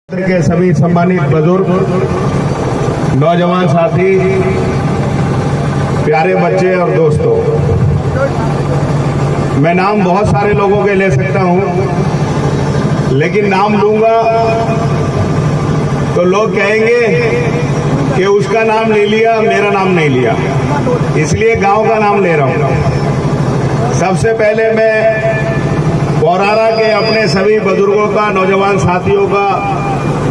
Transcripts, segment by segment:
के सभी सम्मानित बुजुर्ग, नौजवान साथी, प्यारे बच्चे और दोस्तों, मैं नाम बहुत सारे लोगों के ले सकता हूं, लेकिन नाम लूंगा तो लोग कहेंगे कि उसका नाम ले लिया, मेरा नाम नहीं लिया, इसलिए गांव का नाम ले रहा हूं। सबसे पहले मैं पौरारा के अपने सभी बुजुर्गों का, नौजवान साथियों का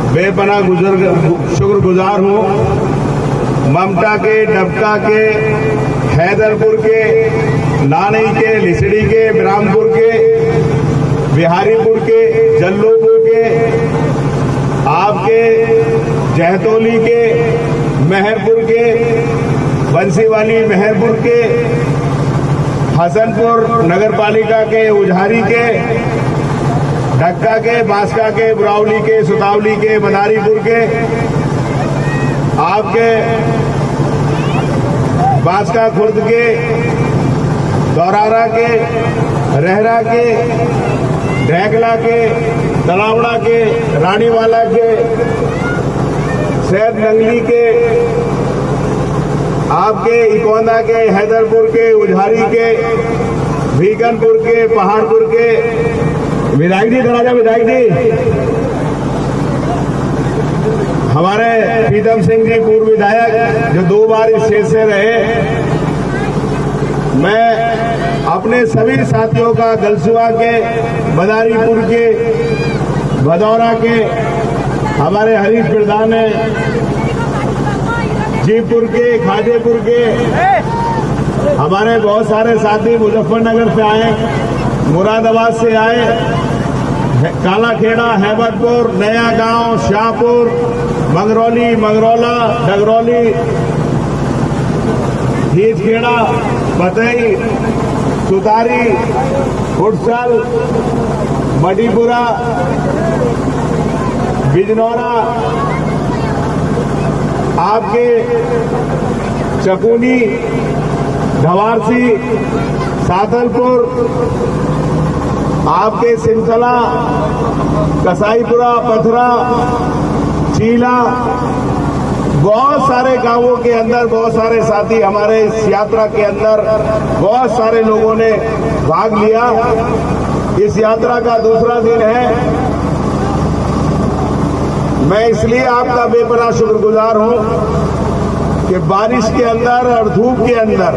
बेपनाह शुक्रगुजार हूँ। ममता के, डबका के, हैदरपुर के, नानई के, लिसड़ी के, ब्राह्मपुर के, बिहारीपुर के, जल्लूपुर के, आपके जहतौली के, मेहरपुर के, बंसीवाली मेहरपुर के, हसनपुर नगरपालिका के, उझारी के, ढक्का के, बांसका के, बुरावली के, सुतावली के, मदारीपुर के, आपके बांसका खुर्द के, दौरारा के, रहरा के, ढेकला के, तलावड़ा के, रानीवाला के, सैद नंगली के, आपके इकोंदा के, हैदरपुर के, उझारी के, भीकनपुर के, पहाड़पुर के, विधायक जी धराजा विधायक जी, हमारे प्रीतम सिंह जी पूर्व विधायक जो 2 बार इस सीट से रहे, मैं अपने सभी साथियों का गलसुआ के, मदारीपुर के, भदौरा के, हमारे हरीश प्रधान है, जीपुर के, खाजेपुर के, हमारे बहुत सारे साथी मुजफ्फरनगर से आए, मुरादाबाद से आए, कालाखेड़ा, हैबतपुर, नया गांव, शाहपुर, मंगरौली, मंगरौला, डगरौली, हिजखेड़ा, बतई, सुतारी, हुडसल, मडीपुरा, बिजनौरा, आपके चकुनी, धवारसी, सादलपुर, आपके सिंथला, कसाईपुरा, पथरा, चीला, बहुत सारे गांवों के अंदर बहुत सारे साथी हमारे इस यात्रा के अंदर बहुत सारे लोगों ने भाग लिया। इस यात्रा का दूसरा दिन है। मैं इसलिए आपका बेपनाह शुक्रगुजार हूं कि बारिश के अंदर और धूप के अंदर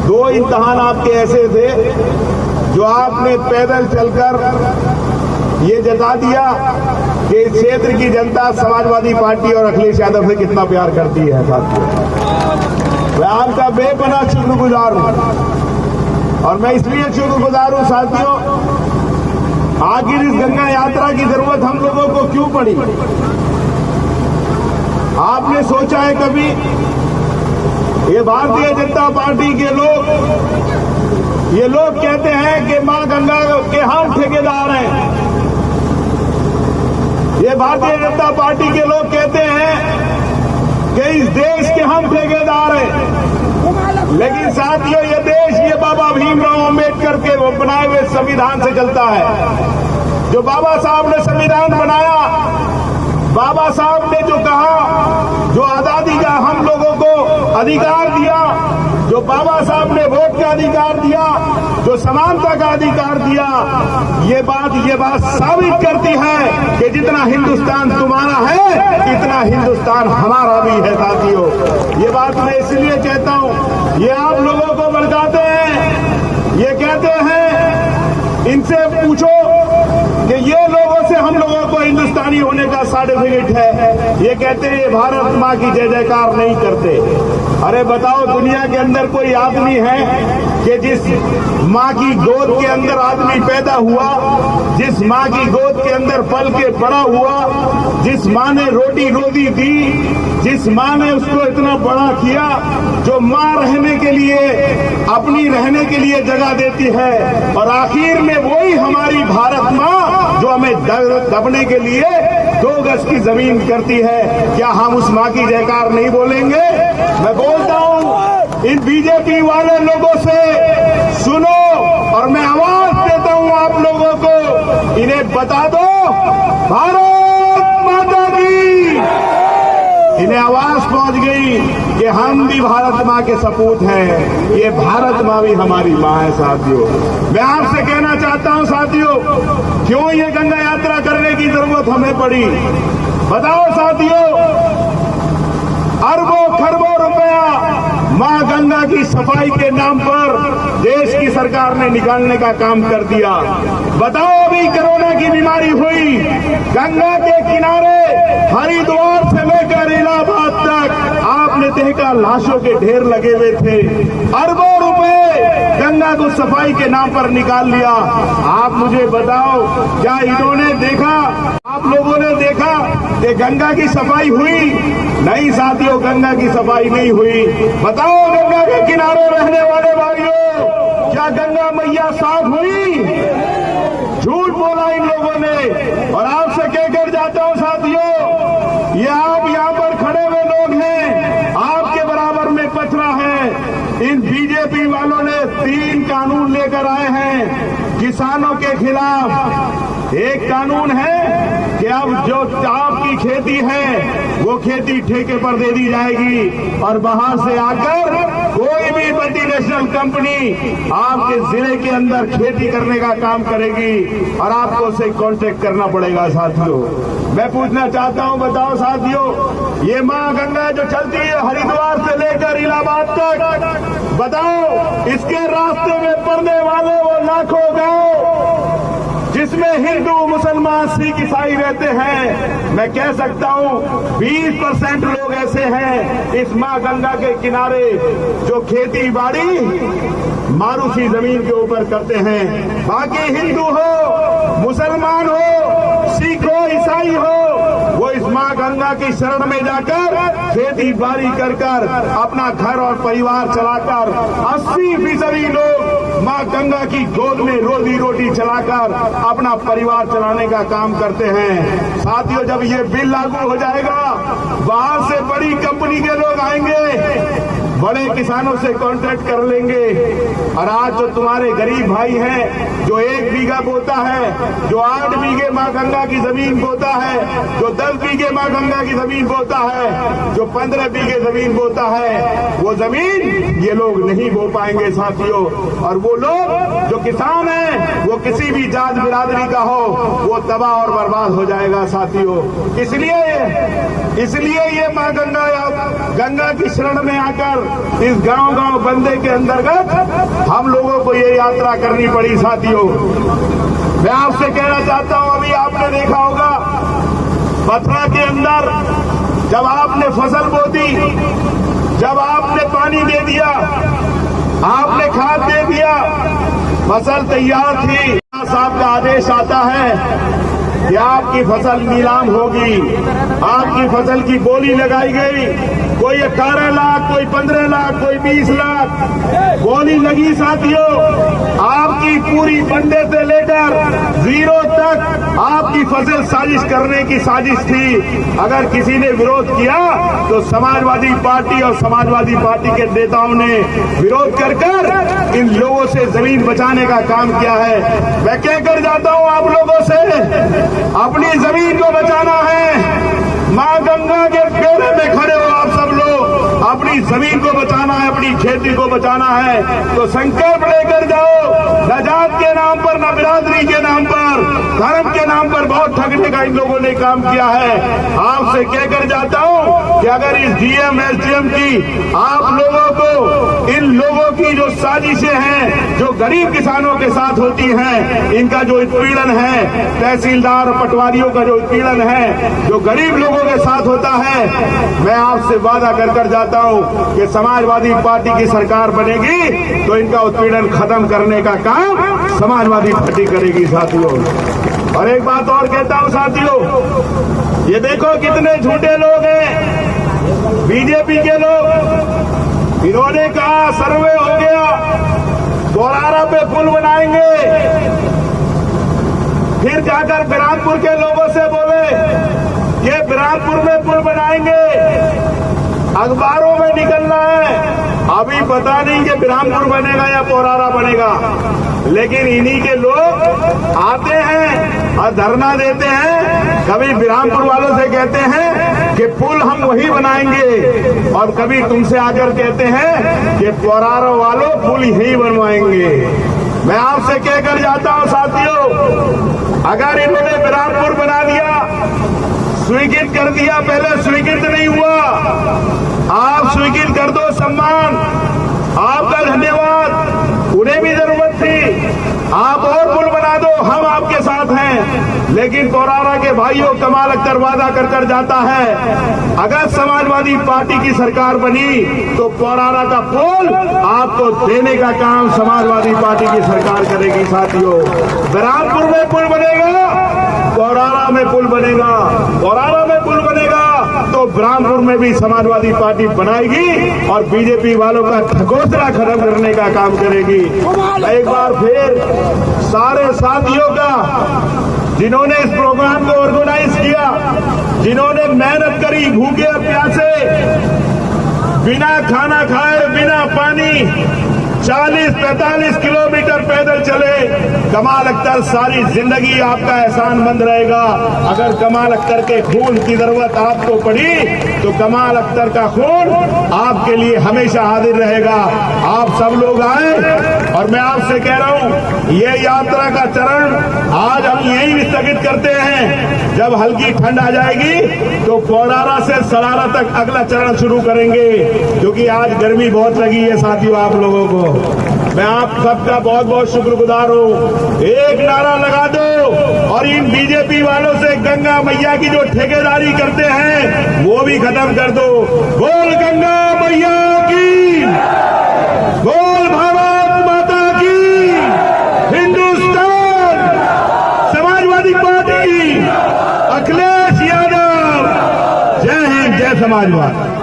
2 इम्तिहान आपके ऐसे थे जो आपने पैदल चलकर ये जता दिया कि इस क्षेत्र की जनता समाजवादी पार्टी और अखिलेश यादव से कितना प्यार करती है। साथियों, मैं आपका बेपनाह शुक्रगुजार हूं और मैं इसलिए शुक्रगुजार हूं साथियों, आखिर इस गंगा यात्रा की जरूरत हम लोगों को क्यों पड़ी? आपने सोचा है कभी ये भारतीय जनता पार्टी के लोग, ये लोग कहते हैं कि मां गंगा के हम ठेकेदार हैं। ये भारतीय जनता पार्टी के लोग कहते हैं कि इस देश के हम ठेकेदार हैं, लेकिन साथियों ये देश ये बाबा भीमराव अम्बेडकर के बनाए हुए संविधान से चलता है। जो बाबा साहब ने संविधान बनाया, बाबा साहब ने जो कहा, जो आजादी का हम लोगों को अधिकार दिया, जो बाबा साहब ने वोट का अधिकार दिया, जो समानता का अधिकार दिया, ये बात साबित करती है कि जितना हिंदुस्तान तुम्हारा है इतना हिंदुस्तान हमारा भी है। साथियों, ये बात मैं इसलिए कहता हूं, ये आप लोगों को भड़काते हैं, ये कहते हैं, इनसे पूछो कि ये लोगों से हम लोगों को हिंदुस्तानी होने का सर्टिफिकेट है, ये कहते हैं ये भारत माँ की जय जयकार नहीं करते। अरे बताओ, दुनिया के अंदर कोई आदमी है कि जिस माँ की गोद के अंदर आदमी पैदा हुआ, जिस माँ की गोद के अंदर पल के बड़ा हुआ, जिस माँ ने रोटी रोजी दी, जिस माँ ने उसको इतना बड़ा किया, जो माँ रहने के लिए, अपनी रहने के लिए जगह देती है, और आखिर में वही हमारी भारत माँ जो हमें दबने के लिए 2 गज की जमीन करती है। क्या हम उस माँ की जयकार नहीं बोलेंगे? मैं बोलता हूँ इन बीजेपी वाले लोगों से, सुनो, और मैं आवाज देता हूँ आप लोगों को, इन्हें बता दो, भारत इन्हें आवाज पहुंच गई कि हम भी भारत माँ के सपूत हैं, ये भारत माँ भी हमारी माँ है। साथियों, मैं आपसे कहना चाहता हूं साथियों, क्यों ये गंगा यात्रा करने की जरूरत हमें पड़ी? बताओ साथियों, अरबों खरबों रुपया मां गंगा की सफाई के नाम पर देश की सरकार ने निकालने का काम कर दिया। बताओ, अभी कोरोना की बीमारी हुई, गंगा के किनारे हरिद्वार से लेकर इलाहाबाद तक आपने देखा लाशों के ढेर लगे हुए थे। अरबों रुपए गंगा को सफाई के नाम पर निकाल लिया। आप मुझे बताओ, क्या इन्होंने देखा, आप लोगों ने देखा कि गंगा की सफाई हुई? नहीं साथियों, गंगा की सफाई नहीं हुई। बताओ, गंगा के किनारे रहने वाले भाइयों, क्या गंगा मैया साफ हुई? झूठ बोला इन लोगों ने। और आपसे कहकर जाता हूं साथियों, ये आप यहां पर खड़े हुए लोग हैं, आपके बराबर में पथरा है। इन बीजेपी वालों ने 3 कानून लेकर आए हैं किसानों के खिलाफ। एक कानून है कि अब जो आपकी खेती है वो खेती ठेके पर दे दी जाएगी और बाहर से आकर कोई भी मल्टीनेशनल कंपनी आपके जिले के अंदर खेती करने का काम करेगी और आपको उसे कॉन्ट्रैक्ट करना पड़ेगा। साथियों, मैं पूछना चाहता हूं, बताओ साथियों, ये मां गंगा जो चलती है हरिद्वार से लेकर इलाहाबाद तक, बताओ इसके रास्ते में पड़ने वाले वो लाखों गांव जिसमें हिंदू मुसलमान सिख ईसाई रहते हैं, मैं कह सकता हूं 20% लोग ऐसे हैं इस मां गंगा के किनारे जो खेती बाड़ी मारूसी जमीन के ऊपर करते हैं। बाकी हिंदू हो, मुसलमान हो, सिख हो, ईसाई हो, वो इस मां गंगा की शरण में जाकर खेती बाड़ी कर अपना घर और परिवार चलाकर 80% लोग मां गंगा की गोद में रोजी रोटी चलाकर अपना परिवार चलाने का काम करते हैं। साथियों, जब ये बिल लागू हो जाएगा, बाहर से बड़ी कंपनी के लोग आएंगे, बड़े किसानों से कॉन्ट्रैक्ट कर लेंगे। और आज जो तुम्हारे गरीब भाई हैं, जो 1 बीघा बोता है, जो 8 बीघे मां गंगा की जमीन बोता है, जो 10 बीघे मां गंगा की जमीन बोता है, जो 15 बीघे जमीन बोता है, वो जमीन ये लोग नहीं बो पाएंगे साथियों। और वो लोग जो किसान हैं, वो किसी भी जात बिरादरी का हो, वो तबाह और बर्बाद हो जाएगा साथियों। इसलिए ये मां गंगा की शरण में आकर इस गांव बंदे के अंतर्गत हम लोगों को ये यात्रा करनी पड़ी साथियों। मैं आपसे कहना चाहता हूं, अभी आपने देखा होगा पथरा के अंदर जब आपने फसल बो दी, जब आपने पानी दे दिया, आपने खाद दे दिया, फसल तैयार थी, साहब का आदेश आता है कि आपकी फसल नीलाम होगी, आपकी फसल की बोली लगाई गई। कोई 18 लाख, कोई 15 लाख, कोई 20 लाख बोली लगी साथियों। आपकी पूरी बंडे से लेकर जीरो तक आपकी फसल साजिश करने की साजिश थी। अगर किसी ने विरोध किया तो समाजवादी पार्टी और समाजवादी पार्टी के नेताओं ने विरोध कर इन लोगों से जमीन बचाने का काम किया है। मैं कहकर जाता हूं आप लोगों से, अपनी जमीन को बचाना है। मां गंगा के बेड़े में खड़े हो आप सब लोग, अपनी जमीन को बचाना है, अपनी खेती को बचाना है तो संकल्प लेकर जाओ। न जात के नाम पर, न बिरादरी के नाम पर, धर्म के नाम पर बहुत ठगने का इन लोगों ने काम किया है। आपसे कहकर जाता हूं कि अगर इस डीएम एसडीएम की आप लोगों को, इन लोगों की जो साजिशें हैं, जो गरीब किसानों के साथ होती हैं, इनका जो उत्पीड़न है, तहसीलदार पटवारियों का जो उत्पीड़न है, जो गरीब लोगों के साथ होता है, मैं आपसे वादा कर जाता हूं कि समाजवादी पार्टी की सरकार बनेगी तो इनका उत्पीड़न खत्म करने का काम समाजवादी पार्टी करेगी साथियों। और एक बात और कहता हूं साथियों, ये देखो कितने झूठे लोग हैं बीजेपी के लोग। इन्होंने कहा सर्वे हो गया, बोरारा पे पुल बनाएंगे, फिर जाकर बिरानपुर के लोगों से बोले ये बिरानपुर में पुल बनाएंगे, अखबारों में निकलना है। अभी पता नहीं कि बिरानपुर बनेगा या पोरारा बनेगा, लेकिन इन्हीं के लोग आते हैं और धरना देते हैं। कभी बिरानपुर वालों से कहते हैं कि पुल हम वही बनाएंगे, और कभी तुमसे आकर कहते हैं कि पोरारो वालों पुल यही बनवाएंगे। मैं आपसे कहकर जाता हूं साथियों, अगर इन्होंने बिरामपुर बना दिया, स्वीकृत कर दिया, पहले स्वीकृत नहीं हुआ, आप स्वीकृत कर दो, सम्मान आपका धन्यवाद, उन्हें भी जरूरत थी, आप और पुल बना दो, हम आपके साथ हैं। लेकिन पोरारा के भाइयों, कमाल अख्तर वादा कर कर जाता है, अगर समाजवादी पार्टी की सरकार बनी तो पोरारा का पुल आपको देने का काम समाजवादी पार्टी की सरकार करेगी। साथियों, बिरामपुर में पुल बनेगा, पोरारा में पुल बनेगा, पोरारा में पुल बनेगा तो बिरामपुर में भी समाजवादी पार्टी बनाएगी और बीजेपी वालों का ढकोसला खत्म करने का काम करेगी। एक बार फिर सारे साथियों का, जिन्होंने इस प्रोग्राम को ऑर्गेनाइज किया, जिन्होंने मेहनत करी, भूखे प्यासे, बिना खाना खाए, बिना पानी 40-45 किलोमीटर पैदल चले, कमाल अख्तर सारी जिंदगी आपका एहसानमंद रहेगा। अगर कमाल अख्तर के खून की जरूरत आपको पड़ी तो कमाल अख्तर का खून आपके लिए हमेशा हाजिर रहेगा। आप सब लोग आए, और मैं आपसे कह रहा हूं, ये यात्रा का चरण आज हम यहीं स्थगित करते हैं। जब हल्की ठंड आ जाएगी तो पोरारा से सरारा तक अगला चरण शुरू करेंगे, क्योंकि आज गर्मी बहुत लगी है साथियों आप लोगों को। मैं आप सबका बहुत बहुत शुक्रगुजार हूं। एक नारा लगा दो और इन बीजेपी वालों से गंगा मैया की जो ठेकेदारी करते हैं वो भी खत्म कर दो। बोल गंगा मैया की, बोल भारत माता की, हिंदुस्तान समाजवादी पार्टी, अखिलेश यादव, जय हिंद, जय समाजवाद।